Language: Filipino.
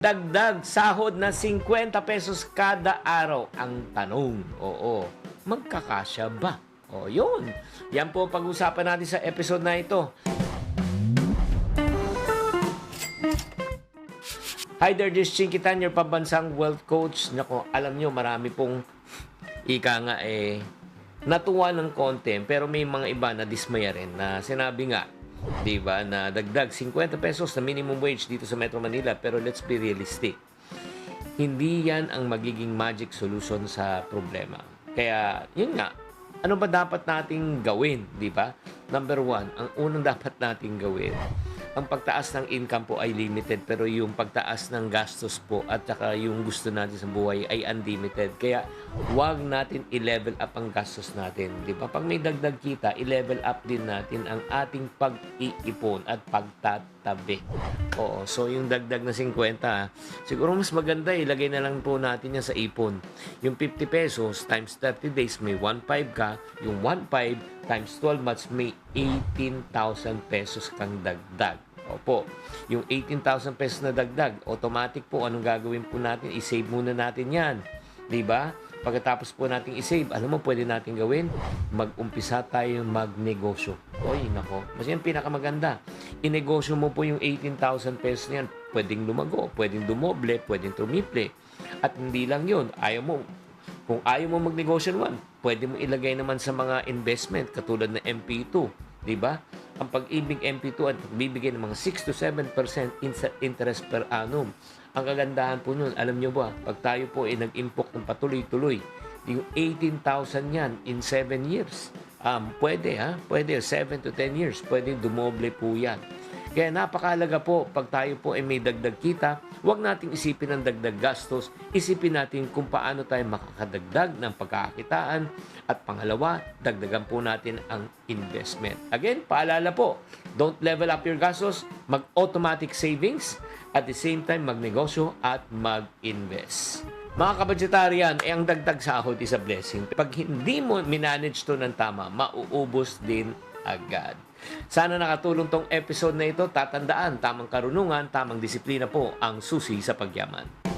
Dagdag sahod na 50 pesos kada araw. Ang tanong, oo, magkakasya ba? O yun, yan po ang pag-usapan natin sa episode na ito. Hi there, this is Chinky Tan, your pambansang wealth coach. Naku, alam nyo, marami pong natuwa ng konti, pero may mga iba na dismaya rin na sinabi nga, di ba, na dagdag 50 pesos na minimum wage dito sa Metro Manila. Pero let's be realistic. Hindi yan ang magiging magic solution sa problema. Kaya, yun nga, ano ba dapat nating gawin, di ba? Number one, ang unang dapat nating gawin, ang pagtaas ng income po ay limited, pero yung pagtaas ng gastos po at saka yung gusto natin sa buhay ay unlimited. Kaya wag natin i-level up ang gastos natin, di ba? Pag may dagdag kita, i-level up din natin ang ating pag-iipon at pagtatabi. Oo, so yung dagdag na 50, siguro mas maganda ilagay na lang po natin yan sa ipon. Yung 50 pesos times 30 days, may 1.5 ka. Yung 1.5 times 12 months, may 18,000 pesos kang dagdag. Opo, yung 18,000 pesos na dagdag, automatic po, anong gagawin po natin? I-save muna natin yan. Diba? Pagkatapos po natin i-save, alam mo, pwede natin gawin? Mag-umpisa tayo magnegosyo. Oy, nako. Mas yan pinakamaganda. Inegosyo mo po yung 18,000 pesos niyan. Pwedeng lumago, pwedeng dumoble, pwedeng tumiple. At hindi lang yun. Kung ayaw mo magnegosyo naman, pwede mo ilagay naman sa mga investment katulad ng MP2. Diba? Ang Pag-ibig MP2 at bibigyan ng mga 6 to 7% interest per annum. Ang kagandahan po nun, alam nyo ba, pag tayo po ay nag-impok ng patuloy-tuloy, yung 18,000 yan in 7 years. Pwede 7 to 10 years, pwede dumoble po yan. Kaya napakahalaga po, pag tayo po ay may dagdag kita, huwag nating isipin ang dagdag gastos, isipin natin kung paano tayo makakadagdag ng pagkakakitaan, at pangalawa, dagdagan po natin ang investment. Again, paalala po, don't level up your gastos, mag-automatic savings, at the same time, magnegosyo at mag-invest. Mga kabudgetarian, ang dagdag sahod is a blessing. Pag hindi mo minanage to ng tama, mauubos din agad. Sana nakatulong tong episode na ito. Tatandaan, tamang karunungan, tamang disiplina po ang susi sa pagyaman.